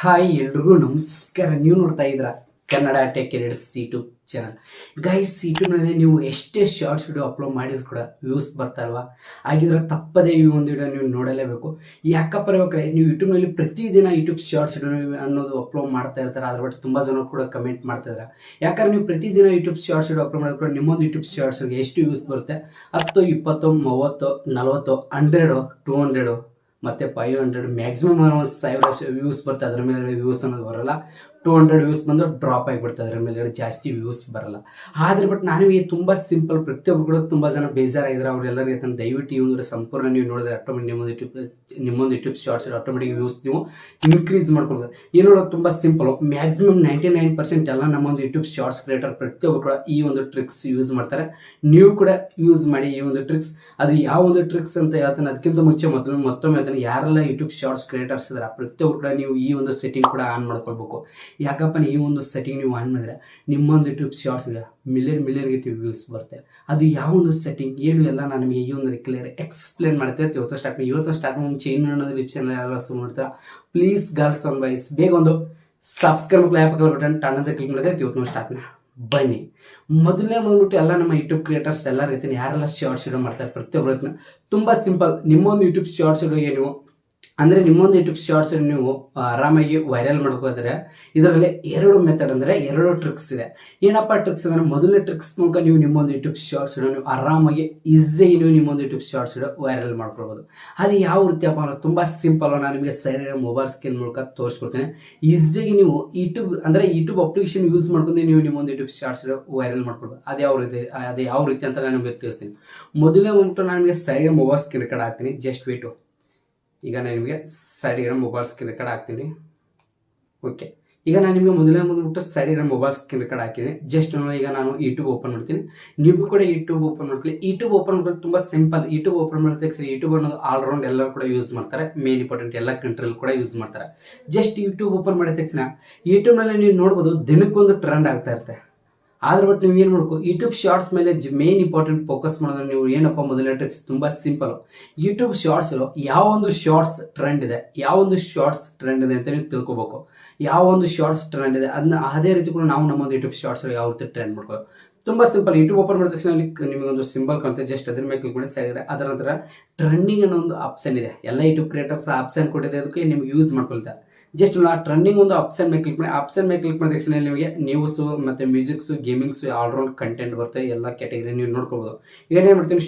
Hi ಎಲ್ರಿಗೂ ನಮಸ್ಕಾರ. ನೀವು ನೋಡ್ತಾ ಇದ್ರ Kannada tech edits YouTube channel. Guys, ಯೂಟ್ಯೂಬ್ನಲ್ಲಿ ನೀವು ಎಷ್ಟೇ ಶಾರ್ಟ್ಸ್ ವಿಡಿಯೋ ಅಪ್ಲೋಡ್ ಮಾಡಿದ್ರು ಕೂಡ ವ್ಯೂಸ್ ಬರ್ತಾ ಇಲ್ವಾ? ಆಗಿದ್ರೆ ತಪ್ಪದೇ ಈ ಒಂದು ವಿಡಿಯೋ ನೀವು ನೋಡಲೇಬೇಕು. ಯಾಕಪ್ಪ ಇರಬೇಕಾದ್ರೆ ನೀವು ಯೂಟ್ಯೂಬ್ನಲ್ಲಿ ಪ್ರತಿದಿನ ಯೂಟ್ಯೂಬ್ ಶಾರ್ಟ್ಸ್ ವಿಡಿಯೋ ಅನ್ನೋದು ಅಪ್ಲೋಡ್ ಮಾಡ್ತಾ ಇರ್ತಾರೆ. ಅದ್ರ ಬಟ್ ತುಂಬ ಜನ ಕೂಡ ಕಮೆಂಟ್ ಮಾಡ್ತಾ ಇದ್ದಾರೆ. ಯಾಕಂದ್ರೆ ನೀವು ಪ್ರತಿದಿನ ಯೂಟ್ಯೂಬ್ ಶಾರ್ಟ್ಸ್ ವಿಡಿಯೋ ಅಪ್ಲೋಡ್ ಮಾಡಿದ್ರೆ ನಿಮ್ಮೊಂದು ಯೂಟ್ಯೂಬ್ ಶಾರ್ಟ್ಸ್ಗೆ ಎಷ್ಟು ವ್ಯೂಸ್ ಬರುತ್ತೆ? 10, 20, 30, 40, 100, 200 ಮತ್ತು 500 ಮ್ಯಾಕ್ಸಿಮಮ್ 1000 ವ್ಯೂಸ್ ಬರುತ್ತೆ. ಅದರ ಮೇಲೆ ವ್ಯೂಸ್ ಅನ್ನೋದು ಬರೋಲ್ಲ. 200 ವ್ಯೂಸ್ ಬಂದು ಡ್ರಾಪ್ ಆಗಿಬಿಡ್ತದೆ. ಅದರ ಮೇಲೆ ಜಾಸ್ತಿ ವ್ಯೂಸ್ ಬರಲ್ಲ. ಆದರೆ ಬಟ್ ನನಗೆ ತುಂಬ ಸಿಂಪಲ್, ಪ್ರತಿಯೊಬ್ಬರು ಕೂಡ ತುಂಬ ಜನ ಬೇಜಾರಾಗಿದ್ದಾರೆ. ಅವರೆಲ್ಲರಿಗೆ ದಯವಿಟ್ಟು ಈ ಒಂದು ಸಂಪೂರ್ಣ ನೀವು ನೋಡಿದ್ರೆ ಆಟೋಮೆಟಿಕ್ ನಿಮ್ಮೊಂದು ಯೂಟ್ಯೂಬ್ ಶಾರ್ಟ್ಸ್ ಆಟೋಮೆಟಿಕ್ ವ್ಯೂಸ್ ನೀವು ಇನ್ಕ್ರೀಸ್ ಮಾಡ್ಕೊಳ್ಬೋದು. ಏನು ನೋಡೋದು ತುಂಬ ಸಿಂಪಲ್. ಮ್ಯಾಕ್ಸಿಮಮ್ 99% ಎಲ್ಲ ನಮ್ಮೊಂದು ಯೂಟ್ಯೂಬ್ ಶಾರ್ಟ್ಸ್ ಕ್ರಿಯೇಟರ್ ಪ್ರತಿಯೊಬ್ಬರು ಕೂಡ ಈ ಒಂದು ಟ್ರಿಕ್ಸ್ ಯೂಸ್ ಮಾಡ್ತಾರೆ. ನೀವು ಕೂಡ ಯೂಸ್ ಮಾಡಿ ಈ ಒಂದು ಟ್ರಿಕ್ಸ್. ಅದು ಯಾವ ಒಂದು ಟ್ರಿಕ್ಸ್ ಅಂತ ಹೇಳ್ತಾನೆ. ಅದಕ್ಕಿಂತ ಮುಂಚೆ ಮತ್ತೊಮ್ಮೆ ಹೇಳ್ತಾನೆ, ಯಾರೆಲ್ಲ ಯೂಟ್ಯೂಬ್ ಶಾರ್ಟ್ಸ್ ಕ್ರಿಯೇಟರ್ಸ್ ಇದ್ದಾರೆ ಪ್ರತಿಯೊಬ್ಬರು ಕೂಡ ನೀವು ಈ ಒಂದು ಸೆಟ್ಟಿಂಗ್ ಕೂಡ ಆನ್ ಮಾಡ್ಕೊಳ್ಬೇಕು. ಯಾಕಪ್ಪ ಈ ಒಂದು ಸೆಟ್ಟಿಂಗ್ ನೀವು ಆನ್ ಮಾಡಿದ್ರೆ ನಿಮ್ಮೊಂದು ಯೂಟ್ಯೂಬ್ ಶಾರ್ಟ್ಸ್ಗೆ ಮಿಲಿಯನ್ಗೆ ವ್ಯೂಸ್ ಬರುತ್ತೆ. ಅದು ಯಾವ ಒಂದು ಸೆಟ್ಟಿಂಗ್ ಏನು ಎಲ್ಲ ನಾನು ನಿಮಗೆ ಈ ಒಂದು ಕ್ಲಿಯರ್ ಎಕ್ಸ್ಪ್ಲೇನ್ ಮಾಡ್ತೇವೆ. ಇವತ್ತು ಸ್ಟಾರ್ಟ್ ಮುಂಚೆ ಇನ್ನು ಅನ್ನೋದು ಲಿಪ್ ಚಾನಲ್ ಎಲ್ಲ ಮಾಡ್ತಾರೆ. ಪ್ಲೀಸ್ ಗರ್ಲ್ಸ್ ಆನ್ ಬಾಯ್ಸ್, ಬೇಗ ಒಂದು ಸಬ್ಸ್ಕ್ರೈಬ್ ಬಟನ್ ಟನ್ ಕ್ಲಿಕ್ ಮಾಡಿದ್ರೆ ಇವತ್ತು ಸ್ಟಾರ್ಟ್ ಬನ್ನಿ. ಮೊದಲನೇ ಬಂದ್ಬಿಟ್ಟು ಎಲ್ಲ ನಮ್ಮ ಯೂಟ್ಯೂಬ್ ಕ್ರಿಯೇಟರ್ಸ್ ಎಲ್ಲ ರೀತಿಯ ಯಾರೆಲ್ಲ ಶಾರ್ಟ್ಸ್ ವಿಡಿಯೋ ಮಾಡ್ತಾರೆ ಪ್ರತಿಯೊಬ್ಬರು ತುಂಬ ಸಿಂಪಲ್. ನಿಮ್ಮೊಂದು ಯೂಟ್ಯೂಬ್ ಶಾರ್ಟ್ಸ್ ವಿಡಿಯೋಗೆ ನೀವು ಅಂದರೆ ನಿಮ್ಮೊಂದು ಯೂಟ್ಯೂಬ್ ಶಾರ್ಟ್ಸ್ ನೀವು ಆರಾಮಾಗಿ ವೈರಲ್ ಮಾಡ್ಕೋತಾರೆ. ಇದರಲ್ಲಿ 2 ಮೆಥಡ್ ಅಂದರೆ 2 ಟ್ರಿಕ್ಸ್ ಇದೆ. ಏನಪ್ಪ ಟ್ರಿಕ್ಸ್ ಅಂದರೆ, ಮೊದಲನೇ ಟ್ರಿಕ್ಸ್ ಮೂಲಕ ನೀವು ನಿಮ್ಮೊಂದು ಯೂಟ್ಯೂಬ್ ಶಾರ್ಟ್ಸ್ ನೀವು ಆರಾಮಾಗಿ ಈಸಿಯಾಗಿ ನೀವು ನಿಮ್ಮೊಂದು ಯೂಟ್ಯೂಬ್ ಶಾರ್ಟ್ಸ್ ವೈರಲ್ ಮಾಡ್ಕೊಳ್ಬೋದು. ಅದು ಯಾವ ರೀತಿಯಪ್ಪ ಅಂದರೆ ತುಂಬ ಸಿಂಪಲ್. ನಾನು ನಿಮಗೆ ಸೈಡ್ ಮೊಬೈಲ್ ಸ್ಕ್ರೀನ್ ಮೂಲಕ ತೋರಿಸ್ಕೊಡ್ತೇನೆ. ಈಸಿಯಾಗಿ ನೀವು ಯೂಟ್ಯೂಬ್ ಅಪ್ಲಿಕೇಶನ್ ಯೂಸ್ ಮಾಡ್ಕೊಂಡು ನೀವು ನಿಮ್ಮೊಂದು ಯೂಟ್ಯೂಬ್ ಶಾರ್ಟ್ಸ್ ವೈರಲ್ ಮಾಡ್ಕೊಳ್ಬೋದು. ಅದು ಯಾವ ರೀತಿ ಅಂತ ನಾನು ನಿಮಗೆ ತಿಳಿಸ್ತೀನಿ. ಮೊದಲನೇ ಬಂದ್ಬಿಟ್ಟು ನಾನು ನಿಮಗೆ ಸೈಡ್ ಮೊಬೈಲ್ ಸ್ಕ್ರೀನ್ ರೆಕಾರ್ಡ್ ಹಾಕ್ತೀನಿ. Just weight. ಈಗ ನಾನು ನಿಮಗೆ ಸೈಡಿಗೆ ಮೊಬೈಲ್ ಸ್ಕ್ರೀನ್ ರೆಕಾರ್ಡ್ ಹಾಕ್ತೀನಿ. ಓಕೆ, ಈಗ ನಾನು ನಿಮಗೆ ಮೊದಲನೇ ಬಂದ್ಬಿಟ್ಟು ಸೈಡಿಗೆ ಮೊಬೈಲ್ ಸ್ಕ್ರೀನ್ ರೆಕಾರ್ಡ್ ಹಾಕಿದ್ದೀನಿ. ಜಸ್ಟ್ ಈಗ ನಾನು ಯೂಟ್ಯೂಬ್ ಓಪನ್ ಮಾಡ್ತೀನಿ. ನೀವು ಕೂಡ ಯೂಟ್ಯೂಬ್ ಓಪನ್ ಮಾಡ್ಕೊಳ್ಳಿ. ಯೂಟ್ಯೂಬ್ ಓಪನ್ ಮಾಡೋದು ತುಂಬ ಸಿಂಪಲ್. ಯೂಟ್ಯೂಬ್ ಓಪನ್ ಮಾಡಿದ ಯೂಟ್ಯೂಬ್ ಅನ್ನೋದು ಆಲ್ರೌಂಡ್ ಎಲ್ಲರೂ ಕೂಡ ಯೂಸ್ ಮಾಡ್ತಾರೆ. ಮೇನ್ ಇಂಪಾರ್ಟೆಂಟ್ ಎಲ್ಲ ಕಂಟ್ರಿಯಲ್ಲಿ ಕೂಡ ಯೂಸ್ ಮಾಡ್ತಾರೆ. ಜಸ್ಟ್ ಯೂಟ್ಯೂಬ್ ಓಪನ್ ಮಾಡಿದ ತಕ್ಷಣ ಯೂಟ್ಯೂಬ್ನಲ್ಲಿ ನೀವು ನೋಡ್ಬೋದು ದಿನಕ್ಕೊಂದು ಟ್ರೆಂಡ್ ಆಗ್ತಾ ಇರುತ್ತೆ. ಆದ್ರೆ ಬಟ್ ನೀವು ಏನು ಮಾಡ್ಕೋ, ಯೂಟ್ಯೂಬ್ ಶಾರ್ಟ್ಸ್ ಮೇಲೆ ಮೇನ್ ಇಂಪಾರ್ಟೆಂಟ್ ಫೋಕಸ್ ಮಾಡೋದು. ನೀವು ಏನಪ್ಪ ಮೊದಲನೇ ಟ್ರಿಕ್ಸ್ ತುಂಬ ಸಿಂಪಲ್. ಯೂಟ್ಯೂಬ್ ಶಾರ್ಟ್ಸ್ ಯಾವ ಒಂದು ಶಾರ್ಟ್ಸ್ ಟ್ರೆಂಡ್ ಇದೆ ಅಂತ ನೀವು ತಿಳ್ಕೊಬೇಕು. ಯಾವ ಒಂದು ಶಾರ್ಟ್ಸ್ ಟ್ರೆಂಡ್ ಇದೆ ಅದನ್ನ ಅದೇ ರೀತಿ ಕೂಡ ನಾವು ನಮ್ಮೊಂದು ಯೂಟ್ಯೂಬ್ ಶಾರ್ಟ್ಸ್ ಯಾವ ರೀತಿ ಟ್ರೆಂಡ್ ಮಾಡ್ಕೋದು. ತುಂಬ ಸಿಂಪಲ್. ಯೂಟ್ಯೂಬ್ ಓಪನ್ ಮಾಡಿದ ತಕ್ಷಣ ನಿಮಗೆ ಒಂದು ಸಿಂಬಲ್ ಕಾಣುತ್ತೆ. ಜಸ್ಟ್ ಅದ್ರ ಮೇಲೆ ಕ್ಲಿಕ್ ಮಾಡಿ ಸಾಗಿದೆ. ಅದರ ನಂತರ ಟ್ರೆಂಡಿಂಗ್ ಅನ್ನೋ ಒಂದು ಆಪ್ಷನ್ ಇದೆ. ಎಲ್ಲ ಯೂಟ್ಯೂಬ್ ಕ್ರಿಯೇಟರ್ಸ್ ಆಪ್ಷನ್ ಕೊಟ್ಟಿದೆ, ಅದಕ್ಕೆ ನಿಮ್ಗೆ ಯೂಸ್ ಮಾಡ್ಕೊಳ್ತಾರೆ. ಜಸ್ಟ್ ಟ್ರೆಂಡಿಂಗ್ ಒಂದು ಆಪ್ಷನ್ ಮೇಲೆ ಕ್ಲಿಕ್ ಮಾಡಿ. ಆಪ್ಷನ್ ಮೇಲೆ ಕ್ಲಿಕ್ ಮಾಡಿದ ತಕ್ಷಣ ನಿಮಗೆ ನ್ಯೂಸು ಮತ್ತು ಮ್ಯೂಸಿಕ್ಸು, ಗೇಮಿಂಗ್ಸು, ಆಲ್ರೌಂಡ್ ಕಂಟೆಂಟ್ ಬರುತ್ತೆ. ಎಲ್ಲ ಕ್ಯಾಟಗರಿ ನೀವು ನೋಡ್ಕೋಬೋದು. ಈಗ ಏನು ಮಾಡ್ತೀನಿ,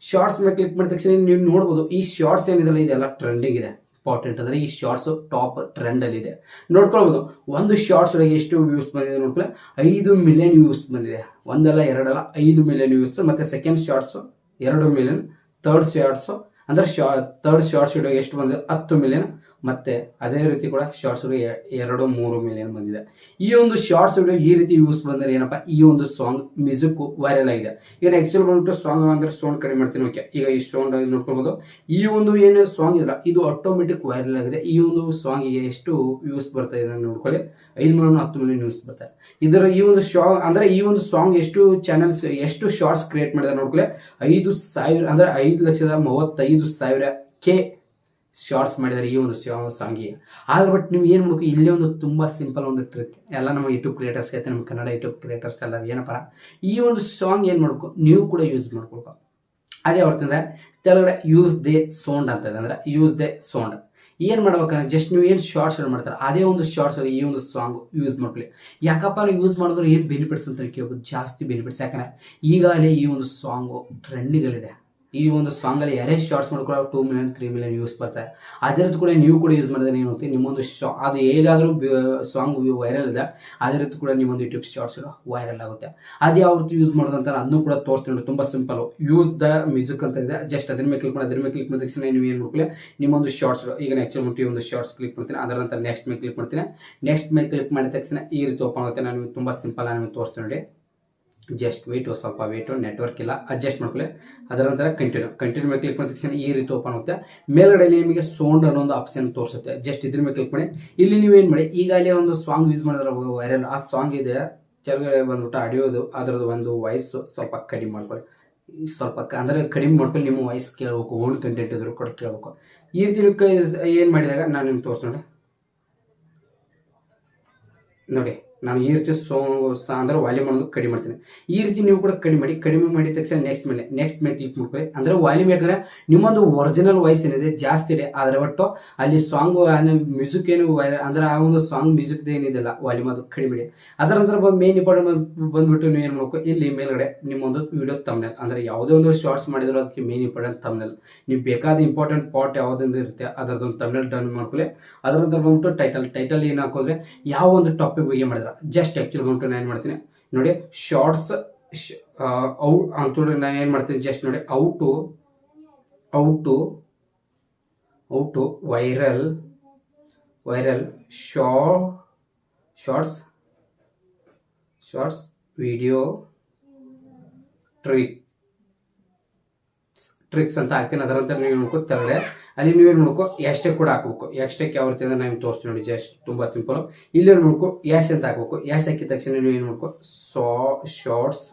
ಶಾರ್ಟ್ಸ್ ಮೇಲೆ ಕ್ಲಿಕ್ ಮಾಡಿದ ತಕ್ಷಣ ನೀವು ನೋಡ್ಬೋದು ಈ ಶಾರ್ಟ್ಸ್ ಏನಿದೆಲ್ಲ ಇದೆಲ್ಲ ಟ್ರೆಂಡಿಂಗ್ ಇದೆ. ಇಂಪಾರ್ಟೆಂಟ್ ಅಂದರೆ ಈ ಶಾರ್ಟ್ಸು ಟಾಪ್ ಟ್ರೆಂಡಲ್ಲಿ ಇದೆ. ನೋಡ್ಕೊಳ್ಬೋದು ಒಂದು ಶಾರ್ಟ್ಸ್ ಎಷ್ಟು ವ್ಯೂಸ್ ಬಂದಿದೆ ನೋಡ್ಕೊಳ್ಳಿ. 5 ಮಿಲಿಯನ್ ವ್ಯೂಸ್ ಬಂದಿದೆ. ಒಂದಲ್ಲ ಎರಡಲ್ಲ 5 ಮಿಲಿಯನ್ ವ್ಯೂಸ್. ಮತ್ತು second shorts 2 million. Third shorts ಅಂದರೆ ಥರ್ಡ್ ಶಾರ್ಟ್ಸ್ ವಿಡಿಯೋ ಎಷ್ಟು ಬಂದಿದೆ? 10 ಮಿಲಿಯನ್. ಮತ್ತು ಅದೇ ರೀತಿ ಕೂಡ ಶಾರ್ಟ್ಸ್ ವಿಡಿಯೋ 2-3 ಮಿಲಿಯನ್ ಬಂದಿದೆ. ಈ ಒಂದು ಶಾರ್ಟ್ಸ್ ವಿಡಿಯೋ ಈ ರೀತಿ ವ್ಯೂಸ್ ಬಂದರೆ ಏನಪ್ಪ, ಈ ಒಂದು ಸಾಂಗ್ ಮ್ಯೂಸಿಕ್ಕು ವೈರಲ್ ಆಗಿದೆ. ಈಗ ಆ್ಯಕ್ಚುಲಿ ಬಂದ್ಬಿಟ್ಟು ಸಾಂಗ್ ಅಂದರೆ ಸೌಂಡ್ ಕಡಿಮೆ ಮಾಡ್ತೀನಿ. ಓಕೆ, ಈಗ ಈ ಸೌಂಡ್ ನೋಡ್ಕೊಳ್ಬೋದು. ಈ ಒಂದು ಏನು ಸಾಂಗ್ ಇಲ್ಲ ಇದು ಆಟೋಮೆಟಿಕ್ ವೈರಲ್ ಆಗಿದೆ. ಈ ಒಂದು ಸಾಂಗಿಗೆ ಎಷ್ಟು ವ್ಯೂಸ್ ಬರ್ತಾ ಇದೆ ನೋಡ್ಕೊಳ್ಳಿ. 5 ಮಿಲಿಯನ್ 10 ಮಿಲಿಯನ್ ವ್ಯೂಸ್ ಬರ್ತಾರೆ. ಈ ಒಂದು ಸಾಂಗ್ ಎಷ್ಟು ಚಾನಲ್ಸ್ ಎಷ್ಟು ಶಾರ್ಟ್ಸ್ ಕ್ರಿಯೇಟ್ ಮಾಡಿದ್ದಾರೆ ನೋಡ್ಕೊಳ್ಳಿ. 5,000 ಅಂದರೆ 5,35,000 ಶಾರ್ಟ್ಸ್ ಮಾಡಿದ್ದಾರೆ ಈ ಒಂದು ಸಾಂಗಿಗೆ. ಆದ್ರೆ ಬಟ್ ನೀವು ಏನು ಮಾಡಬೇಕು, ಇಲ್ಲೇ ಒಂದು ತುಂಬ ಸಿಂಪಲ್ ಒಂದು ಟ್ರಿಕ್. ಎಲ್ಲ ನಮ್ಮ ಯೂಟ್ಯೂಬ್ ಕ್ರಿಯೇಟರ್ಸ್ ಐತೆ, ನಮ್ಮ ಕನ್ನಡ ಯೂಟ್ಯೂಬ್ ಕ್ರಿಯೇಟರ್ಸ್ ಎಲ್ಲ ಏನಪ್ಪ, ಈ ಒಂದು ಸಾಂಗ್ ಏನು ಮಾಡ್ಕೊ ನೀವು ಕೂಡ ಯೂಸ್ ಮಾಡ್ಕೊಳ್ಕೊ. ಅದೇ ಹೊರತಂದ್ರೆ ತೆಳಗಡೆ ಯೂಸ್ ದೇ ಸೌಂಡ್ ಅಂತ ಇದೆ. ಅಂದರೆ ಯೂಸ್ ದೇ ಸೌಂಡ್ ಏನು ಮಾಡ್ಬೇಕಂದ್ರೆ ಜಸ್ಟ್ ನೀವು ಏನು ಶಾರ್ಟ್ಸ್ ಮಾಡ್ತಾರೆ ಅದೇ ಒಂದು ಶಾರ್ಟ್ಸ್ ಈ ಒಂದು ಸಾಂಗ್ ಯೂಸ್ ಮಾಡ್ಕೊಳ್ಳಿ. ಯಾಕಪ್ಪ ಯೂಸ್ ಮಾಡಿದ್ರೆ ಏನು ಬೆನಿಫಿಟ್ಸ್ ಅಂತ ಕೇಳ್ಬೋದು? ಜಾಸ್ತಿ ಬೆನಿಫಿಟ್ಸ್. ಯಾಕಂದರೆ ಈಗಾಗಲೇ ಈ ಒಂದು ಸಾಂಗು ಟ್ರೆಂಡಿಗಲ್ಲಿದೆ. ಈ ಒಂದು ಸಾಂಗಲ್ಲಿ ಯಾರೇ ಶಾರ್ಟ್ಸ್ ಮಾಡ್ಕೊಳ್ಳೋ 2 ಮಿಲಿಯನ್ 3 ಮಿಲಿಯನ್ ವ್ಯೂಸ್ ಬರ್ತಾರೆ. ಅದೇ ರೀತಿ ಕೂಡ ನೀವು ಕೂಡ ಯೂಸ್ ಮಾಡಿದ್ರೆ ಏನಾಗುತ್ತೆ, ನಿಮ್ಮೊಂದು ಅದು ಹೇಗಾದರೂ ಸಾಂಗ್ ವೈರಲ್ ಇದೆ, ಅದೇ ರೀತಿ ಕೂಡ ನಿಮ್ಮೊಂದು ಯೂಟ್ಯೂಬ್ ಶಾರ್ಟ್ಸ್ ವೈರಲ್ ಆಗುತ್ತೆ. ಅದು ಯಾವ ರೀತಿ ಯೂಸ್ ಮಾಡೋದಂತ ಅದನ್ನು ಕೂಡ ತೋರಿಸ್ತೀನಿ. ತುಂಬ ಸಿಂಪಲ್. ಯೂಸ್ ದ ಮ್ಯೂಸಿಕ್ ಅಂತ ಇದೆ. ಜಸ್ಟ್ ಅದ್ರ ಮೇಲೆ ಕ್ಲಿಕ್ ಮಾಡಿದ ತಕ್ಷಣ ನೀವು ಏನು ಮಾಡ್ಕೊಳ್ಳಿ, ನಿಮ್ಮೊಂದು ಶಾರ್ಟ್ಸ್ ಈಗ ಆ್ಯಕ್ಚುಲಿ ಮುಟ್ಟಿ ಒಂದು ಶಾರ್ಟ್ಸ್ ಕ್ಲಿಕ್ ಮಾಡ್ತೀನಿ. ಅದರ ನಂತರ ನೆಕ್ಸ್ಟ್ ಮೇಲೆ ಕ್ಲಿಕ್ ಮಾಡ್ತೀನಿ. ನೆಕ್ಸ್ಟ್ ಮೇಲೆ ಕ್ಲಿಕ್ ಮಾಡಿದ ತಕ್ಷಣ ಈ ರೀತಿ ಓಪನ್ ಆಗುತ್ತೆ. ನಾನು ತುಂಬ ಸಿಂಪಲ್ ನಾನು ತೋರಿಸ್ತೀನಿ ನೋಡಿ. ಜಸ್ಟ್ ಸ್ವಲ್ಪ ವೇಟು, ನೆಟ್ವರ್ಕ್ ಇಲ್ಲ, ಅಡ್ಜಸ್ಟ್ ಮಾಡ್ಕೊಳ್ಳಿ. ಅದರ ನಂತರ ಕಂಟಿನ್ಯೂ ಮೇಲೆ ಕ್ಲಿಕ್ ಮಾಡಿದ ತಕ್ಷಣ ಈ ರೀತಿ ಓಪನ್ ಆಗುತ್ತೆ. ಮೇಲ್ಗಡೆ ನಿಮಗೆ ಸೌಂಡ್ ಅನ್ನೋ ಒಂದು ಆಪ್ಷನ್ ತೋರಿಸುತ್ತೆ. ಜಸ್ಟ್ ಇದ್ರ ಮೇಲೆ ಕ್ಲಿಕ್ ಮಾಡಿ. ಇಲ್ಲಿ ನೀವೇನು ಮಾಡಿ, ಈಗ ಅಲ್ಲಿ ಒಂದು ಸಾಂಗ್ ಯೂಸ್ ಮಾಡಿದ್ರೆ ವೈರಲ್ ಆ ಸಾಂಗ್ ಇದೆ, ಕೆಳಗಡೆ ಬಂದ್ಬಿಟ್ಟು ಆಡಿಯೋದು ಅದರದ್ದು ಒಂದು ವಾಯ್ಸ್ ಸ್ವಲ್ಪ ಕಡಿಮೆ ಮಾಡ್ಕೊಳ್ಳಿ. ಅಂದರೆ ಕಡಿಮೆ ಮಾಡ್ಕೊಳ್ಳಿ. ನಿಮ್ಮ ವಾಯ್ಸ್ ಕೇಳಬೇಕು, ಓನ್ ಕಂಟೆಂಟ್ ಇದ್ರು ಕೂಡ ಕೇಳಬೇಕು. ಈ ರೀತಿ ಏನು ಮಾಡಿದಾಗ ನಾನು ನಿಮ್ಗೆ ತೋರಿಸ್ ನೋಡಿ. ನೋಡಿ ನಾನು ಈ ರೀತಿ ಅಂದ್ರೆ ವಾಲ್ಯೂಮ್ ಅನ್ನೋದು ಕಡಿಮೆ ಮಾಡ್ತೀನಿ. ಈ ರೀತಿ ನೀವು ಕೂಡ ಕಡಿಮೆ ಮಾಡಿದ ತಕ್ಷಣ ನೆಕ್ಸ್ಟ್ ಮೇಲೆ ಕ್ಲಿಕ್ ಮಾಡ್ಕೊಳ್ಳಿ. ಅಂದ್ರೆ ವಾಲ್ಯೂಮ್ ಯಾಕಂದ್ರೆ ನಿಮ್ಮೊಂದು ಒರಿಜಿನಲ್ ವಾಯ್ಸ್ ಏನಿದೆ ಜಾಸ್ತಿ ಇದೆ, ಆದರೆ ಒಟ್ಟು ಅಲ್ಲಿ ಸಾಂಗ್ ಮ್ಯೂಸಿಕ್ ಏನು ಅಂದ್ರೆ ಆ ಒಂದು ಸಾಂಗ್ ಮ್ಯೂಸಿಕ್ ಏನಿದೆಲ್ಲ ವಾಲ್ಯೂಮ್ ಅದು ಕಡಿಮೆ ಇದೆ. ಅದರ ನಂತರ ಮೇನ್ ಇಂಪಾರ್ಟೆಂಟ್ ಬಂದ್ಬಿಟ್ಟು ನೀವು ಏನು ಮಾಡ್ಕೋ, ಇಲ್ಲಿ ಮೇಲ್ಗಡೆ ನಿಮ್ಮೊಂದು ವಿಡಿಯೋ ತಮ್ನೆಲ್, ಅಂದ್ರೆ ಯಾವುದೇ ಒಂದು ಶಾರ್ಟ್ಸ್ ಮಾಡಿದ್ರು ಅದಕ್ಕೆ ಮೇನ್ ಇಂಪಾರ್ಟೆಂಟ್ ತಮ್ನೆಲ್, ನೀವು ಬೇಕಾದ ಇಂಪಾರ್ಟೆಂಟ್ ಪಾರ್ಟ್ ಯಾವುದೊಂದು ಇರುತ್ತೆ ಅದರದೊಂದು ತಮ್ನೆಲ್ ಡನ್ ಮಾಡ್ಕೊಳ್ಳಿ. ಅದರ ನಂತರ ಬಂದ್ಬಿಟ್ಟು ಟೈಟಲ್ ಏನು ಹಾಕೋದ್ರೆ ಯಾವ ಒಂದು ಟಾಪಿಕ್ ಬಗ್ಗೆ ಮಾಡಿದ್ರೆ ಜಸ್ಟ್ ಆಕ್ಚುಲಿ ಬಂದ್ಬಿಟ್ಟು ನಾನು ಏನು ಮಾಡ್ತೀನಿ ನೋಡಿ, ಶಾರ್ಟ್ಸ್ ಅಂತೇಳಿ ನಾನು ಏನು ಮಾಡ್ತೀನಿ ಜಸ್ಟ್ ನೋಡಿ, how to viral shorts video tricks ಅಂತ ಹಾಕ್ತೀನಿ. ಅದರ ನಂತರ ನೀವು ನೋಡ್ಕೋ ತೆರಳೆ ಅಲ್ಲಿ ನೀವೇನು ನೋಡ್ಕೋ ಎಷ್ಟಕ್ಕೆ ಕೂಡ ಹಾಕ್ಬೇಕು. ಎಷ್ಟಕ್ಕೆ ಯಾವ ರೀತಿ ಅಂದ್ರೆ ನಾನು ತೋರಿಸ್ತೀನಿ ನೋಡಿ, ಜಸ್ಟ್ ತುಂಬಾ ಸಿಂಪಲ್. ಇಲ್ಲಿ ನೋಡ್ಕೋ ಯಾಶ್ ಅಂತ ಹಾಕ್ಬೇಕು. ಯಾಶ್ ಹಾಕಿದ ತಕ್ಷಣ ನೀವು ಏನು ನೋಡ್ಕೋ ಶಾರ್ಟ್ಸ್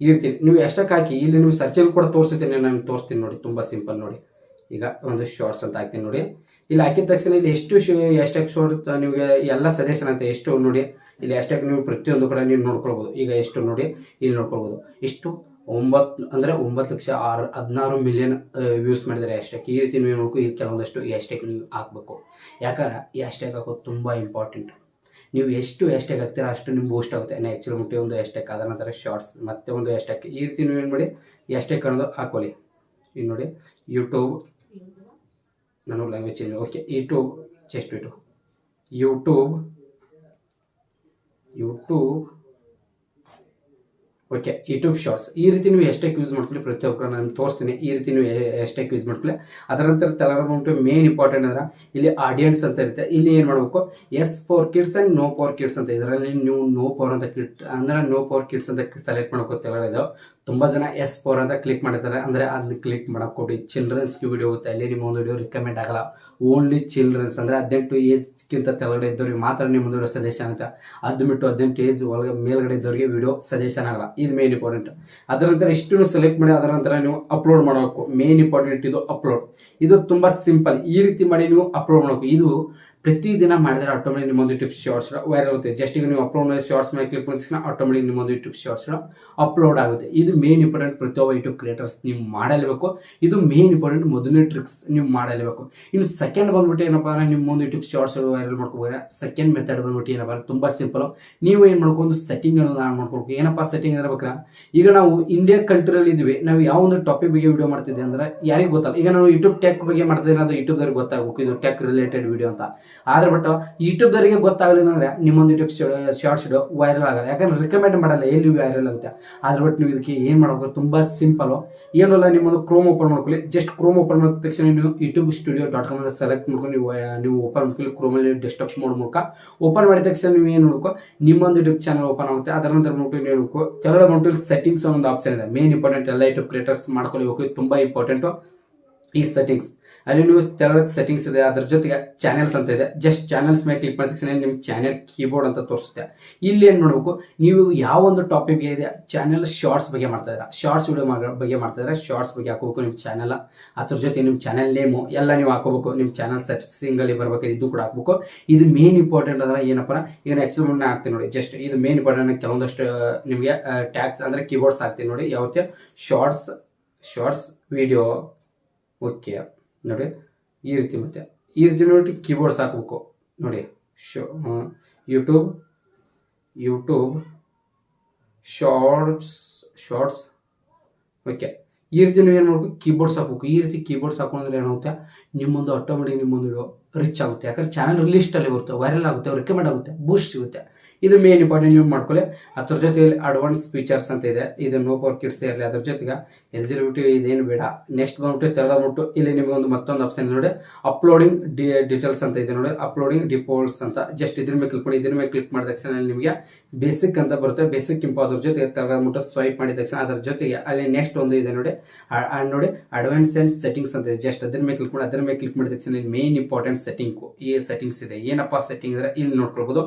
ಇರ್ತೀನಿ. ನೀವು ಎಷ್ಟಕ್ಕೆ ಹಾಕಿ ಇಲ್ಲಿ ನೀವು ಸರ್ಚಲ್ಲಿ ಕೂಡ ತೋರಿಸ್ತೀನಿ, ನಾನು ತೋರಿಸ್ತೀನಿ ನೋಡಿ, ತುಂಬಾ ಸಿಂಪಲ್ ನೋಡಿ. ಈಗ ಒಂದು ಶಾರ್ಟ್ಸ್ ಅಂತ ಹಾಕ್ತೀನಿ ನೋಡಿ. ಇಲ್ಲಿ ಹಾಕಿದ ತಕ್ಷಣ ಇಲ್ಲಿ ಎಷ್ಟಕ್ಕೆ ಶಾರ್ಟ್ ನಿಮಗೆ ಎಲ್ಲ ಸಜೆಷನ್ ಅಂತ ಎಷ್ಟು ನೋಡಿ, ಇಲ್ಲಿ ಎಷ್ಟಕ್ಕೆ ನೀವು ಪ್ರತಿಯೊಂದು ಕೂಡ ನೀವು ನೋಡ್ಕೊಳ್ಬೋದು. ಈಗ ಎಷ್ಟು ನೋಡಿ ಇಲ್ಲಿ ನೋಡ್ಕೊಳ್ಬೋದು, ಎಷ್ಟು 9,16,16,000,000 ವ್ಯೂಸ್ ಮಾಡಿದರೆ ಹ್ಯಾಶ್ಟ್ಯಾಗ್. ಈ ರೀತಿ ನೀವು ನೋಡ್ಕೊ, ಈ ಕೆಲವೊಂದಷ್ಟು ಹ್ಯಾಶ್ಟ್ಯಾಗ್ ನೀವು ಹಾಕಬೇಕು. ಯಾಕಂದ್ರೆ ಈ ಹ್ಯಾಶ್ಟ್ಯಾಗ್ ಹಾಕೋದು ತುಂಬ ಇಂಪಾರ್ಟೆಂಟ್. ನೀವು ಎಷ್ಟು ಹ್ಯಾಶ್ಟ್ಯಾಗ್ ಹಾಕ್ತೀರಾ ಅಷ್ಟು ನಿಮ್ಗೆ ಬೂಸ್ಟ್ ಆಗುತ್ತೆ. ಆ್ಯಕ್ಚುಲಿ ಮುಟ್ಟಿ ಒಂದು ಹ್ಯಾಶ್ಟ್ಯಾಗ್, ಅದರ ನಂತರ ಶಾರ್ಟ್ಸ್ ಮತ್ತೆ ಒಂದು ಹ್ಯಾಶ್ಟ್ಯಾಗ್. ಈ ರೀತಿ ನೀವು ಏನು ಮಾಡಿ ಹ್ಯಾಶ್ಟ್ಯಾಗ್ ಅನ್ನೋದು ಹಾಕೊಳ್ಳಿ. ಈಗ ನೋಡಿ ಯೂಟ್ಯೂಬ್, ನಾನು language change, okay YouTube, just YouTube okay YouTube shorts. ಈ ರೀತಿ ನೀವು ಹ್ಯಾಶ್ಟ್ಯಾಗ್ ಯೂಸ್ ಮಾಡ್ಕೊಳ್ಳಿ. ಪ್ರತಿಯೊಬ್ಬರು ನಾನು ತೋರಿಸ್ತೀನಿ. ಈ ರೀತಿ ನೀವು ಹ್ಯಾಶ್ಟ್ಯಾಗ್ ಯೂಸ್ ಮಾಡ್ಕೊಳ್ಳಿ. ಅದರ ನಂತರ ತೆಲುಗು ಮೇನ್ ಇಂಪಾರ್ಟೆಂಟ್ ಅಂದ್ರೆ ಇಲ್ಲಿ ಆಡಿಯನ್ಸ್ ಅಂತ ಇರುತ್ತೆ. ಇಲ್ಲಿ ಏನು ಮಾಡಬೇಕು, yes for kids and no for kids ಅಂತ. ಇದರಲ್ಲಿ ನೀವು ನೋ ಫಾರ್ ಅಂತ ನೋ ಫಾರ್ ಕಿಡ್ಸ್ ಅಂತ ಸೆಲೆಕ್ಟ್ ಮಾಡ್ಕೋ. ತೆಲುಗು ತುಂಬ ಜನ ಎಸ್ ಫಾರ್ ಅಂತ ಕ್ಲಿಕ್ ಮಾಡಿರ್ತಾರೆ, ಅಂದರೆ ಅದನ್ನ ಕ್ಲಿಕ್ ಮಾಡಕ್ಕೆ ಕೊಡಿ. ಚಿಲ್ಡ್ರನ್ಸ್ಗೆ ವಿಡಿಯೋ ಹೋಗುತ್ತೆ, ಅಲ್ಲಿ ನಿಮ್ಮ ಒಂದು ವಿಡಿಯೋ ರಿಕಮೆಂಡ್ ಆಗಲ್ಲ. ಓನ್ಲಿ ಚಿಲ್ಡ್ರನ್ಸ್ ಅಂದರೆ 18 ಏಜ್ಗಿಂತ ಕೆಳಗಡೆ ಇದ್ದವ್ರಿಗೆ ಮಾತ್ರ ನಿಮ್ಮ ಒಂದು ವಿಡಿಯೋ ಸಜೆಷನ್ ಆಗುತ್ತೆ. ಅದು ಬಿಟ್ಟು 18 ಏಜ್ ಒಳಗೆ ಮೇಲ್ಗಡೆ ಇದ್ದವ್ರಿಗೆ ವಿಡಿಯೋ ಸಜೆಷನ್ ಆಗಲ್ಲ. ಇದು ಮೇನ್ ಇಂಪಾರ್ಟೆಂಟ್. ಅದರ ನಂತರ ಇಷ್ಟು ಸೆಲೆಕ್ಟ್ ಮಾಡಿ ಅದರ ನಂತರ ನೀವು ಅಪ್ಲೋಡ್ ಮಾಡಬೇಕು. ಮೇನ್ ಇಂಪಾರ್ಟೆಂಟ್ ಇದು ಅಪ್ಲೋಡ್. ಇದು ತುಂಬ ಸಿಂಪಲ್. ಈ ರೀತಿ ಮಾಡಿ ನೀವು ಅಪ್ಲೋಡ್ ಮಾಡಬೇಕು. ಇದು ಪ್ರತಿದಿನ ಮಾಡಿದ್ರೆ ಆಟೋಮೆಟಿಕ್ ನಿಮ್ಮೊಂದು ಯೂಟ್ಯೂಬ್ ಶಾರ್ಟ್ಸ್ ವೈರಲ್ ಆಗುತ್ತೆ. ಜಸ್ಟ್ ಈಗ ನೀವು ಅಪ್ಲೋಡ್ ಮಾಡಿ ಶಾರ್ಟ್ಸ್ ಮೇಲೆ ಕ್ಲಿಕ್ ಮಾಡಿದ ಆಟೋಮೆಟಿಕ್ ನಿಮ್ಮೊಂದು ಯೂಟ್ಯೂಬ್ ಶಾರ್ಟ್ಸ್ ಅಪ್ಲೋಡ್ ಆಗುತ್ತೆ. ಇದು ಮೇನ್ ಇಂಪಾರ್ಟೆಂಟ್. ಪ್ರತಿಯೊಬ್ಬ ಯೂಟ್ಯೂಬ್ ಕ್ರಿಯೇಟರ್ಸ್ ನೀವು ಮಾಡಲೇಬೇಕು. ಇದು ಮೇನ್ ಇಂಪಾರ್ಟೆಂಟ್. ಮೊದಲನೇ ಟ್ರಿಕ್ಸ್ ನೀವು ಮಾಡಲೇಬೇಕು. ಇನ್ನು ಸೆಕೆಂಡ್ ಬಂದ್ಬಿಟ್ಟು ಏನಪ್ಪ ಅಂದ್ರೆ ನಿಮ್ಮೊಂದು ಯೂಟ್ಯೂಬ್ ಶಾರ್ಟ್ಸ್ ವೈರಲ್ ಮಾಡ್ಕೋಬೇಕು. ಸೆಕೆಂಡ್ ಮೆಥಡ್ ಬಂದ್ಬಿಟ್ಟು ಏನಪ್ಪ ಅಂದ್ರೆ ತುಂಬ ಸಿಂಪಲ್. ನೀವು ಏನು ಮಾಡ್ಕೊಂಡು ಸೆಟ್ಟಿಂಗ್ ಅನ್ನು ಆನ್ ಮಾಡ್ಕೊಬೇಕು. ಏನಪ್ಪ ಸೆಟ್ಟಿಂಗ್ ಇರಬೇಕ್ರ, ಈಗ ನಾವು ಇಂಡಿಯಾ ಕಂಟ್ರಿಯಲ್ಲಿ ಇದ್ವಿ, ನಾವು ಯಾವ ಒಂದು ಟಾಪಿಕ್ ಬಗ್ಗೆ ವಿಡಿಯೋ ಮಾಡ್ತಿದ್ದೆ ಅಂದ್ರೆ ಯಾರಿಗೆ ಗೊತ್ತಲ್ಲ. ಈಗ ನಾವು ಯೂಟ್ಯೂಬ್ ಟೆಕ್ ಬಗ್ಗೆ ಮಾಡ್ತಿದ್ದೀನಿ, ಅದು ಯೂಟ್ಯೂಬ್ದವ್ರಿಗೆ ಗೊತ್ತಾಗಬೇಕು ಇದು ಟೆಕ್ ರಿಲೇಟೆಡ್ ವಿಡಿಯೋ ಅಂತ. ಆದ್ರೆ ಬಟ್ ಯೂಟ್ಯೂಬ್ದವರಿಗೆ ಗೊತ್ತಾಗಲಿಲ್ಲ ಅಂದ್ರೆ ನಿಮ್ಮೊಂದು ಯೂಟ್ಯೂಬ್ ಶಾರ್ಟ್ಸ್ ವಿಡಿಯೋ ವೈರಲ್ ಆಗಲ್ಲ. ಯಾಕಂದ್ರೆ ರಿಕಮೆಂಡ್ ಮಾಡಲ್ಲ, ಎಲ್ಲಿ ವೈರಲ್ ಆಗುತ್ತೆ. ಆದ್ರೆ ಬಟ್ ನೀವು ಇದಕ್ಕೆ ಏನು ಮಾಡಬೇಕು, ತುಂಬಾ ಸಿಂಪಲ್. ಏನಲ್ಲ, ನಿಮ್ಮೊಂದು ಕ್ರೋಮ್ ಓಪನ್ ಮಾಡ್ಕೊಳ್ಳಿ. ಜಸ್ಟ್ ಕ್ರೋಮ್ ಓಪನ್ ಮಾಡಿದ ತಕ್ಷಣ ನೀವು youtube.studio.com ಅಂತ ಸೆಲೆಕ್ಟ್ ಮಾಡ್ಕೊಂಡು ನೀವು ಓಪನ್ ಮಾಡ್ಕೊಳ್ಳಿ. ಕ್ರೋಮಲ್ಲಿ ಡೆಸ್ಕ್ಟಾಪ್ ಮೋಡ್ ಮೂಲಕ ಓಪನ್ ಮಾಡಿದ ತಕ್ಷಣ ನೀವು ಏನು ನೋಡ್ಕೋ, ನಿಮ್ಮೊಂದು ಯೂಟ್ಯೂಬ್ ಚಾನಲ್ ಓಪನ್ ಆಗುತ್ತೆ. ಅದರ ನಂತರ ನೋಡ್ಕೊಂಡು ನೀವು ನೋಡ್ಕೋ, ಕೆಳಗಡೆ ನೋಡ್ಕೊಂಡು ಸೆಟ್ಟಿಂಗ್ಸ್ ಒಂದು ಆಪ್ಷನ್ ಇದೆ. Main important. ಎಲ್ಲ ಯೂಟ್ಯೂಬ್ ಕ್ರಿಯೇಟರ್ಸ್ ಮಾಡ್ಕೊಳ್ಬೇಕು, ಇದು ತುಂಬಾ ಇಂಪಾರ್ಟೆಂಟು ಈ ಸೆಟ್ಟಿಂಗ್ಸ್. ಅಲ್ಲಿ ನೀವು ತೆಲುಗು ಸೆಟ್ಟಿಂಗ್ಸ್ ಇದೆ, ಅದ್ರ ಜೊತೆಗೆ ಚಾನೆಲ್ಸ್ ಅಂತ ಇದೆ. ಜಸ್ಟ್ ಚಾನೆಲ್ಸ್ ಮೇಲೆ ಕ್ಲಿಕ್ ಮಾಡಿದ ತಕ್ಷಣ ನಿಮ್ಮ ಚಾನೆಲ್ ಕೀಬೋರ್ಡ್ ಅಂತ ತೋರಿಸುತ್ತೆ. ಇಲ್ಲಿ ಏನು ಮಾಡಬೇಕು, ನೀವು ಯಾವ ಒಂದು ಟಾಪಿಕ್ ಇದೆ ಚಾನೆಲ್ ಶಾರ್ಟ್ಸ್ ಬಗ್ಗೆ ಮಾಡ್ತಾ ಇದ್ದೀರಾ, ಶಾರ್ಟ್ಸ್ ವಿಡಿಯೋ ಬಗ್ಗೆ ಮಾಡ್ತಾ ಇದ್ದೀರಾ, ಶಾರ್ಟ್ಸ್ ಬಗ್ಗೆ ಹಾಕೋಬೇಕು ನಿಮ್ಮ ಚಾನೆಲ್. ಅದ್ರ ಜೊತೆ ನಿಮ್ಮ ಚಾನೆಲ್ ನೇಮು ಎಲ್ಲ ನೀವು ಹಾಕೋಬೇಕು. ನಿಮ್ಮ ಚಾನಲ್ ಸೆಟ್ಟಿಂಗಲ್ಲಿ ಬರ್ಬೇಕಾದ್ರೆ ಇದು ಕೂಡ ಹಾಕ್ಬೇಕು. ಇದು ಮೇನ್ ಇಂಪಾರ್ಟೆಂಟ್. ಅಂದ್ರೆ ಏನಪ್ಪ, ಈಗ ಆ್ಯಕ್ಚುಲಿ ಮುನ್ನ ಹಾಕ್ತೀನಿ ನೋಡಿ. ಜಸ್ಟ್ ಇದು ಮೇನ್ ಇಂಪಾರ್ಟೆಂಟ್. ಕೆಲವೊಂದಷ್ಟು ನಿಮಗೆ ಟ್ಯಾಗ್ಸ್ ಅಂದರೆ ಕೀಬೋರ್ಡ್ಸ್ ಹಾಕ್ತೀನಿ ನೋಡಿ. ಯಾವತ್ತೆ ಶಾರ್ಟ್ಸ್ ವಿಡಿಯೋ, ಓಕೆ ನೋಡಿ ಈ ರೀತಿ. ಮತ್ತೆ ಈ ರೀತಿ ನೋಡಿ ಕೀಬೋರ್ಡ್ಸ್ ಹಾಕಬೇಕು ನೋಡಿ. YouTube shorts okay. ಈ ರೀತಿ ನೀವು ಏನು ಮಾಡಬೇಕು, ಕೀಬೋರ್ಡ್ಸ್ ಹಾಕಬೇಕು. ಈ ರೀತಿ ಕೀಬೋರ್ಡ್ಸ್ ಹಾಕೊಂಡ್ರೆ ಏನಾಗುತ್ತೆ, ನಿಮ್ಮೊಂದು ಆಟೋಮೆಟಿಕ್ ನಿಮ್ಮೊಂದು ವಿಡಿಯೋ ರಿಚ್ ಆಗುತ್ತೆ. ಯಾಕಂದ್ರೆ ಚಾನಲ್ ಲಿಸ್ಟಲ್ಲಿ ಬರುತ್ತೆ, ವೈರಲ್ ಆಗುತ್ತೆ, ರಿಕಮೆಂಡ್ ಆಗುತ್ತೆ, ಬೂಸ್ಟ್ ಸಿಗುತ್ತೆ. ಇದು ಮೇನ್ ಇಂಪಾರ್ಟೆಂಟ್. ನೀವು ಮಾಡ್ಕೊಳ್ಳಿ. ಅದ್ರ ಜೊತೆ ಅಡ್ವಾನ್ಸ್ ಫೀಚರ್ಸ್ ಅಂತ ಇದೆ. ಇದು ನೋ ಫಾರ್ ಕಿಡ್ಸ್ ಇರಲಿ. ಅದ್ರ ಜೊತೆಗೆ ಎಲಿಜಿಬಿಲಿಟಿ ಇದೇನು ಬೇಡ. ನೆಕ್ಸ್ಟ್ ಬಂದ್ಬಿಟ್ಟು ತೆಗೆದ್ಬಿಟ್ಟು ಇಲ್ಲಿ ನಿಮಗೆ ಮತ್ತೊಂದು ಆಪ್ಷನ್ ನೋಡಿ, ಅಪ್ಲೋಡಿಂಗ್ ಡೀಟೇಲ್ಸ್ ಅಂತ ಇದೆ ನೋಡಿ. ಅಪ್ಲೋಡಿಂಗ್ ಡಿಫಾಲ್ಟ್ಸ್ ಅಂತ ಜಸ್ಟ್ ಇದ್ರ ಮೇಲೆ ಕ್ಲಿಕ್ ಮಾಡಿ. ಇದ್ರ ಮೇಲೆ ಕ್ಲಿಕ್ ಮಾಡಿದ ತಕ್ಷಣ ನಿಮಗೆ ಬೇಸಿಕ್ ಅಂತ ಬರುತ್ತೆ. ಬೇಸಿಕ್ ಅದ್ರ ಜೊತೆಗೆ ತೆಗೆದ್ಬಿಟ್ಟು ಸ್ವೈಪ್ ಮಾಡಿದ ತಕ್ಷಣ ಅದರ ಜೊತೆಗೆ ಅಲ್ಲಿ ನೆಕ್ಸ್ಟ್ ಒಂದು ಇದೆ ನೋಡಿ, ಅಡ್ವಾನ್ಸ್ ಆ್ಯಂಡ್ ಸೆಟ್ಟಿಂಗ್ಸ್ ಅಂತ ಇದೆ. ಜಸ್ಟ್ ಅದ್ರ ಮೇಲೆ ಕ್ಲಿಕ್ ಮಾಡಿ. ಅದ್ರ ಮೇಲೆ ಕ್ಲಿಕ್ ಮಾಡಿದ ತಕ್ಷಣ ಮೇನ್ ಇಂಪಾರ್ಟೆಂಟ್ ಸೆಟ್ಟಿಂಗು ಈ ಸೆಟ್ಟಿಂಗ್ಸ್ ಇದೆ. ಏನಪ್ಪ ಸೆಟ್ಟಿಂಗ್ ಅಂದರೆ ಇಲ್ಲಿ ನೋಡ್ಕೊಳ್ಬೋದು,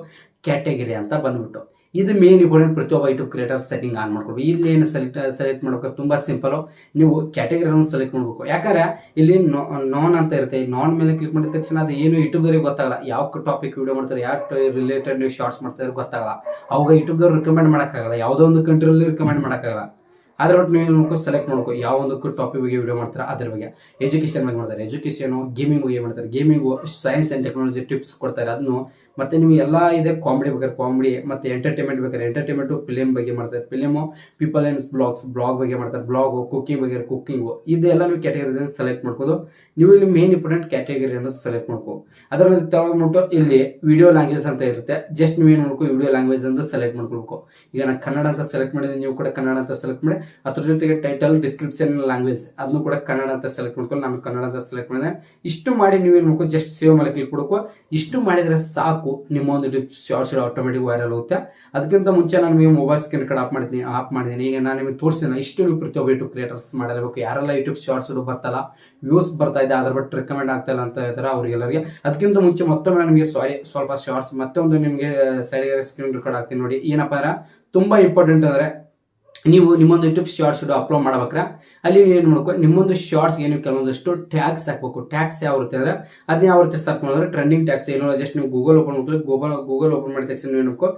ಕ್ಯಾಟಗರಿ ಅಂತ ಬಂದ್ಬಿಟ್ಟು ಇದು ಮೇನ್ ಇಂಪಾರ್ಟೆಂಟ್. ಪ್ರತಿಯೊಬ್ಬ ಯೂಟ್ಯೂಬ್ ಕ್ರಿಯೇಟರ್ ಸೆಟ್ಟಿಂಗ್ ಆನ್ ಮಾಡ್ಕೊಬೇಕು. ಇಲ್ಲಿ ಏನು ಸೆಲೆಕ್ಟ್ ಮಾಡ್ಬೇಕು ತುಂಬಾ ಸಿಂಪಲ್. ನೀವು ಕ್ಯಾಟಗರಿಯನ್ನು ಸೆಲೆಕ್ಟ್ ಮಾಡಬೇಕು. ಯಾಕಂದ್ರೆ ಇಲ್ಲಿ ನಾನ್ ಅಂತ ಇರುತ್ತೆ. ನಾನ್ ಮೇಲೆ ಕ್ಲಿಕ್ ಮಾಡಿದ ತಕ್ಷಣ ಅದು ಏನು ಯೂಟ್ಯೂಬ್ದವ್ರಿಗೆ ಗೊತ್ತಾಗಲ್ಲ. ಯಾವ ಟಾಪಿಕ್ ವಿಡಿಯೋ ಮಾಡ್ತಾರೆ, ಯಾವ ರಿಲೇಟೆಡ್ ನೀವು ಶಾರ್ಟ್ಸ್ ಮಾಡ್ತಾರೆ ಗೊತ್ತಾಗಲ್ಲ. ಅವಾಗ ಯೂಟ್ಯೂಬ್ದವ್ರು ರಿಕಮೆಂಡ್ ಮಾಡೋಕ್ಕಾಗಲ್ಲ. ಯಾವುದೋ ಒಂದು ಕಂಟ್ರಿಯಲ್ಲಿ ರಿಕಮೆಂಡ್ ಮಾಡೋಕ್ಕಾಗಲ್ಲ. ಅದ್ರ ಒಟ್ಟು ನೀವು ಏನು ಸೆಲೆಕ್ಟ್ ಮಾಡ್ಕೋ, ಯಾವ ಒಂದು ಟಾಪಿಕ್ ಬಗ್ಗೆ ವಿಡಿಯೋ ಮಾಡ್ತಾರೆ ಅದ್ರ ಬಗ್ಗೆ. ಎಜುಕೇಶನ್ ಬಗ್ಗೆ ಮಾಡ್ತಾರೆ, ಎಜುಕೇಶನ್. ಗೇಮಿಂಗ್ ಬಗ್ಗೆ ಮಾಡ್ತಾರೆ, gaming. Science and technology tips ಕೊಡ್ತಾರೆ, ಅದನ್ನು. ಮತ್ತೆ ನಿಮ್ಗೆ ಎಲ್ಲ ಇದೆ. ಕಾಮಿಡಿ ಬೇಕಾದ್ರೆ ಕಾಮಿಡಿ, ಮತ್ತೆ ಎಂಟರ್ಟೈನ್ಮೆಂಟ್ ಬೇಕಾದ್ರೆ ಎಂಟರ್ಟೈನ್ಮೆಂಟು. ಫಿಲಿಮ್ ಬಗ್ಗೆ ಮಾಡ್ತಾರೆ, ಫಿಲಿಮು. ಪೀಪಲ್ ಆ್ಯಂಡ್ ಬ್ಲಾಗ್ ಬಗ್ಗೆ ಮಾಡ್ತಾರೆ, ಬ್ಲಾಗು. ಕುಕಿಂಗ್ ಬಗ್ಗೆ ಕುಕಿಂಗು. ಇದೆಲ್ಲ ನೀವು ಕ್ಯಾಟಗರಿ ಸೆಲೆಕ್ಟ್ ಮಾಡ್ಕೋದು. ನೀವು ಇಲ್ಲಿ ಮೇನ್ ಇಂಪಾರ್ಟೆಂಟ್ ಕ್ಯಾಟಗರಿಯನ್ನು ಸೆಲೆಕ್ಟ್ ಮಾಡ್ಕೋ. ಅದರಲ್ಲಿ ತಗೊಂಡ್ಬಿಟ್ಟು ಇಲ್ಲಿ ವಿಡಿಯೋ ಲ್ಯಾಂಗ್ವೇಜ್ ಅಂತ ಇರುತ್ತೆ. ಜಸ್ಟ್ ನೀವು ಏನು ಮಾಡ್ಕೋ, ವಿಡಿಯೋ ಲ್ಯಾಂಗ್ವೇಜ್ ಅಂತ ಸೆಲೆಕ್ಟ್ ಮಾಡ್ಕೊಳ್ಬೇಕು. ಈಗ ನಾನು ಕನ್ನಡ ಅಂತ ಸೆಲೆಕ್ಟ್ ಮಾಡಿದ್ರೆ ನೀವು ಕೂಡ ಕನ್ನಡ ಅಂತ ಸೆಲೆಕ್ಟ್ ಮಾಡಿ. ಅದ್ರ ಜೊತೆಗೆ ಟೈಟಲ್, ಡಿಸ್ಕ್ರಿಪ್ಷನ್, ಲ್ಯಾಂಗ್ವೇಜ್ ಅದನ್ನು ಕೂಡ ಕನ್ನಡ ಅಂತ ಸೆಲೆಕ್ಟ್ ಮಾಡ್ಕೊಂಡು ನಾನು ಕನ್ನಡ ಅಂತ ಸೆಲೆಕ್ಟ್ ಮಾಡಿದೆ. ಇಷ್ಟು ಮಾಡಿ ನೀವೇನು ಮಾಡ್ಕೋ, ಜಸ್ಟ್ ಸೇವ್ ಮೇಲೆ ಕ್ಲಿಕ್ ಕೊಡಬೇಕು. ಇಷ್ಟು ಮಾಡಿದ್ರೆ ಸಾಕು, ನಿಮ್ಮ ಒಂದು ಶಾರ್ಟ್ಸ್ ಆಟೋಮೆಟಿಕ್ ವೈರಲ್ ಹೋಗುತ್ತೆ. ಅದಕ್ಕಿಂತ ಮುಂಚೆ ನಾನು ನಿಮಗೆ ಮೊಬೈಲ್ ಸ್ಕ್ರೀನ್ ಕಾರ್ಡ್ ಆಫ್ ಮಾಡಿದ್ದೀನಿ. ಈಗ ನಾನು ನಿಮಗೆ ತೋರಿಸ್ತೀನಿ. ಇಷ್ಟು ನೀವು ಪ್ರತಿಯೊಬ್ಬ ಯೂಟ್ಯೂಬ್ ಕ್ರಿಯೇಟರ್ಸ್ ಮಾಡಲೇಬೇಕು. ಯಾರೆಲ್ಲ ಯೂಟ್ಯೂಬ್ ಶಾರ್ಟ್ಸ್ ಬರ್ತಲ್ಲ, ವ್ಯೂಸ್ ಬರ್ತಾ ಇದೆ, ಅದ್ರ ಬಟ್ ರೆಕಮೆಂಡ್ ಆಗ್ತಾ ಇಲ್ಲ ಅಂತ ಹೇಳ್ತಾರೆ ಅವ್ರಿಗೆಲ್ಲರಿಗೆ. ಅದಕ್ಕಿಂತ ಮುಂಚೆ ಮತ್ತೊಮ್ಮೆ ನಿಮಗೆ ಸ್ವಲ್ಪ ಶಾರ್ಟ್ಸ್ ಮತ್ತೊಂದು ನಿಮಗೆ ಸೈಡ್ ಸ್ಕ್ರೀನ್ ರೆಕಾರ್ಡ್ ಆಗ್ತೀನಿ ನೋಡಿ. ಏನಪ್ಪ ಅಂದ್ರೆ ತುಂಬಾ ಇಂಪಾರ್ಟೆಂಟ್ ಅಂದ್ರೆ, ನೀವು ನಿಮ್ಮೊಂದು ಯೂಟ್ಯೂಬ್ ಶಾರ್ಟ್ಸ್ ಡೌನ್ಲೋಡ್ ಮಾಡ್ಬೇಕ್ರೆ ಅಲ್ಲಿ ನೀವು ಏನು ಮಾಡ್ಕೋ, ನಿಮ್ಮೊಂದು ಶಾರ್ಟ್ಸ್ಗೆ ನೀವು ಕೆಲವೊಂದಷ್ಟು ಟ್ಯಾಗ್ಸ್ ಹಾಕಬೇಕು. ಟ್ಯಾಗ್ಸ್ ಯಾವ ಇರುತ್ತೆ ಅಂದ್ರೆ ಅದನ್ನ ಯಾವ ರೀತಿ ಸರ್ಚ್ ಮಾಡಿದ್ರೆ ಟ್ರೆಂಡಿಂಗ್ ಟ್ಯಾಗ್ಸ್ ಏನೋ ಜಸ್ಟ್ ನೀವು ಗೂಗಲ್ ಓಪನ್ ಮಾಡ್ಕೊಳ್ಳಿ. ಗೂಗಲ್ ಓಪನ್ ಮಾಡಿದ ತಕ್ಷಣ ನೀವು ಏನಕ್ಕೋ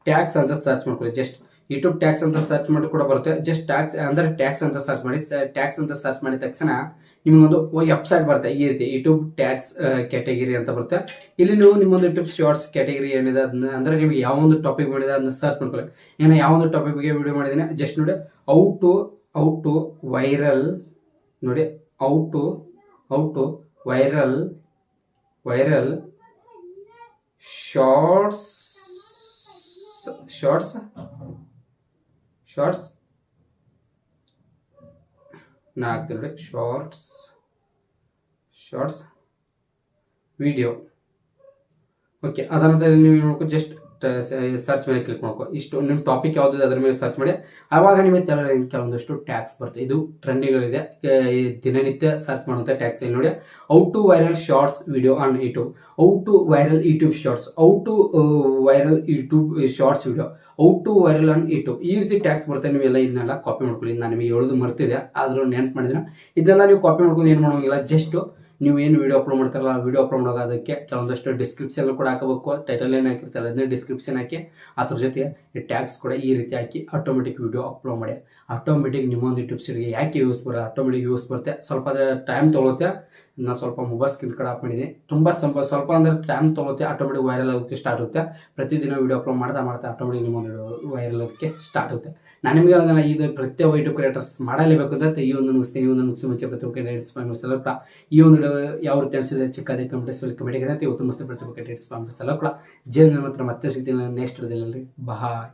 ಟ್ಯಾಗ್ಸ್ ಅಂತ ಸರ್ಚ್ ಮಾಡ್ಕೊಳ್ಳಿ. ಜಸ್ಟ್ ಯೂಟ್ಯೂಬ್ ಟ್ಯಾಗ್ಸ್ ಅಂತ ಸರ್ಚ್ ಮಾಡಿ ಕೂಡ ಬರುತ್ತೆ. ಜಸ್ಟ್ ಟ್ಯಾಗ್ಸ್ ಅಂದ್ರೆ ಟ್ಯಾಗ್ಸ್ ಅಂತ ಸರ್ಚ್ ಮಾಡಿ. ಟ್ಯಾಗ್ಸ್ ಅಂತ ಸರ್ಚ್ ಮಾಡಿದ ತಕ್ಷಣ ನಿಮಗೊಂದು ವೆಬ್ಸೈಟ್ ಬರುತ್ತೆ. ಈ ರೀತಿ ಯೂಟ್ಯೂಬ್ ಟ್ಯಾಗ್ಸ್ ಕ್ಯಾಟಗರಿ ಅಂತ ಬರುತ್ತೆ. ಇಲ್ಲಿ ನೀವು ನಿಮ್ಮೊಂದು ಯೂಟ್ಯೂಬ್ ಶಾರ್ಟ್ಸ್ ಕ್ಯಾಟಗರಿ ಏನಿದೆ ಅದನ್ನ, ಅಂದ್ರೆ ನಿಮ್ಗೆ ಯಾವ ಒಂದು ಟಾಪಿಕ್ ಮಾಡಿದೆ ಅದನ್ನ ಸರ್ಚ್ ಮಾಡ್ಕೊಳ್ಳಿ. ಏನೋ ಯಾವ ಒಂದು ಟಾಪಿಕ್ ಬಗ್ಗೆ ವಿಡಿಯೋ ಮಾಡಿದ್ದೀನಿ ಜಸ್ಟ್ ನೋಡಿ, ಔ ಟು ವೈರಲ್ ನೋಡಿ. ಔ ಟು ವೈರಲ್ ಶಾರ್ಟ್ಸ್ ನಾ ಹಾಕ್ತೀನಿ ನೋಡಿ. Shorts video. ಓಕೆ, ಅದರ ನೀವು ನೋಡ್ಕೊ ಜಸ್ಟ್ ಸರ್ಚ್ ಮೇಲೆ ಕ್ಲಿಕ್ ಮಾಡ್ಕೊ. ಇಷ್ಟು ನಿಮ್ಮ ಟಾಪಿಕ್ ಯಾವ್ದು ಅದ್ರ ಮೇಲೆ ಸರ್ಚ್ ಮಾಡಿ. ಆವಾಗ ನಿಮಗೆ ಕೆಲವೊಂದಷ್ಟು ಟ್ಯಾಗ್ಸ್ ಬರ್ತದೆ. ಇದು ಟ್ರೆಂಡಿಂಗ್ಗಳಿದೆ, ದಿನನಿತ್ಯ ಸರ್ಚ್ ಮಾಡುವಂಥ ಟ್ಯಾಗ್ಸ್. ಇಲ್ಲಿ ನೋಡಿ, how to viral shorts video on YouTube, how to viral YouTube shorts, how to viral YouTube shorts video, how to viral on YouTube. ಈ ರೀತಿ ಟ್ಯಾಗ್ಸ್ ಬರುತ್ತೆ. ನೀವೆಲ್ಲ ಇದನ್ನೆಲ್ಲ ಕಾಪಿ ಮಾಡ್ಕೊಳ್ಳಿ. ನಾನು ನಿಮಗೆ ಹೇಳೋದು ಮರ್ತಿದೆ, ಆದ್ರೂ ನೆನ್ಪು ಮಾಡಿದ್ರೆ ಇದೆಲ್ಲ ನೀವು ಕಾಪಿ ಮಾಡ್ಕೊಂಡು ಏನು ಮಾಡೋಂಗಿಲ್ಲ. ಜಸ್ಟ್ ನೀವು ಏನು ವಿಡಿಯೋ ಅಪ್ಲೋಡ್ ಮಾಡ್ತಾರಲ್ಲ, ವಿಡಿಯೋ ಅಪ್ಲೋಡ್ ಮಾಡೋದಕ್ಕೆ ಕೆಲವೊಂದಷ್ಟು ಡಿಸ್ಕ್ರಿಪ್ಷನ್ ಕೂಡ ಹಾಕಬೇಕು. ಟೈಟಲ್ ಏನು ಹಾಕಿರ್ತಾರೆ ಅದನ್ನೇ ಡಿಸ್ಕ್ರಿಪ್ಷನ್ ಹಾಕಿ, ಅದ್ರ ಜೊತೆಗೆ ಈ ಟ್ಯಾಗ್ಸ್ ಕೂಡ ಈ ರೀತಿ ಹಾಕಿ ಆಟೋಮೆಟಿಕ್ ವಿಡಿಯೋ ಅಪ್ಲೋಡ್ ಮಾಡಿ. ಆಟೋಮೆಟಿಕ್ ನಿಮ್ಮೊಂದು ಯೂಟ್ಯೂಬ್ ಸೈಡ್ಗೆ ಯಾಕೆ ಯೂಸ್ ಬರೋದು, ಆಟೋಮೆಟಿಕ್ ಯೂಸ್ ಬರುತ್ತೆ. ಸ್ವಲ್ಪ ಟೈಮ್ ತೊಗೊಳುತ್ತೆ. ನಾನು ಸ್ವಲ್ಪ ಮೊಬೈಲ್ ಸ್ಕ್ರೀನ್ ಕಾರ್ಡ್ ಆಫ್ ಮಾಡಿದ್ದೀನಿ. ತುಂಬ ಸ್ವಲ್ಪ ಅಂದರೆ ಟೈಮ್ ತೊಗೊಳುತ್ತೆ. ಆಟೋಮೆಟಿಕ್ ವೈರಲ್ ಆಗೋದಕ್ಕೆ ಸ್ಟಾರ್ಟ್ ಆಗುತ್ತೆ. ಪ್ರತಿದಿನ ವಿಡಿಯೋ ಅಪ್ಲೋಡ್ ಮಾಡ್ತಾ ಆಟೋಮೆಟಿಕ್ ನಿಮ್ಮೊಂದು ವೈರಲ್ ಆಗೋದಕ್ಕೆ ಸ್ಟಾರ್ಟ್ ಆಗುತ್ತೆ. ನಾನು ನಿಮಗೆ ಅದನ್ನು ಇದು ಪ್ರತಿಯೊಬ್ಬ ಯೂಟ್ಯೂಬ್ ಕ್ರಿಯೇಟರ್ಸ್ ಮಾಡಲೇಬೇಕು ಅಂತ ಈ ಒಂದು ಮುಗಿಸ್ತೀನಿ. ಈ ಒಂದು ಮುಗಿಸಿ ಮುಂಚೆ ಪ್ರತಿಯೊಬ್ಬ ಕ್ರಿಯೇಟರ್ಸ್ ಕೂಡ ಈ ಒಂದು ಯಾವ ರೀತಿ ಅನಿಸಿದೆ ಚಿಕ್ಕದೇ ಕಮೆಂಟ್ಗೆ ಇವತ್ತು ಮುಗಿಸ್ತಾ ಪ್ರತಿಯೊಬ್ಬ ಕ್ರಿಯೇಟರ್ಸ್ ಕೂಡ ಜೀವನ ಮಾತ್ರ ಮತ್ತೆ ಸಿಗ್ತೀನಿ ನೆಕ್ಸ್ಟ್ ವಿಡಿಯೋದಲ್ಲಿ. ಬಾಯ್.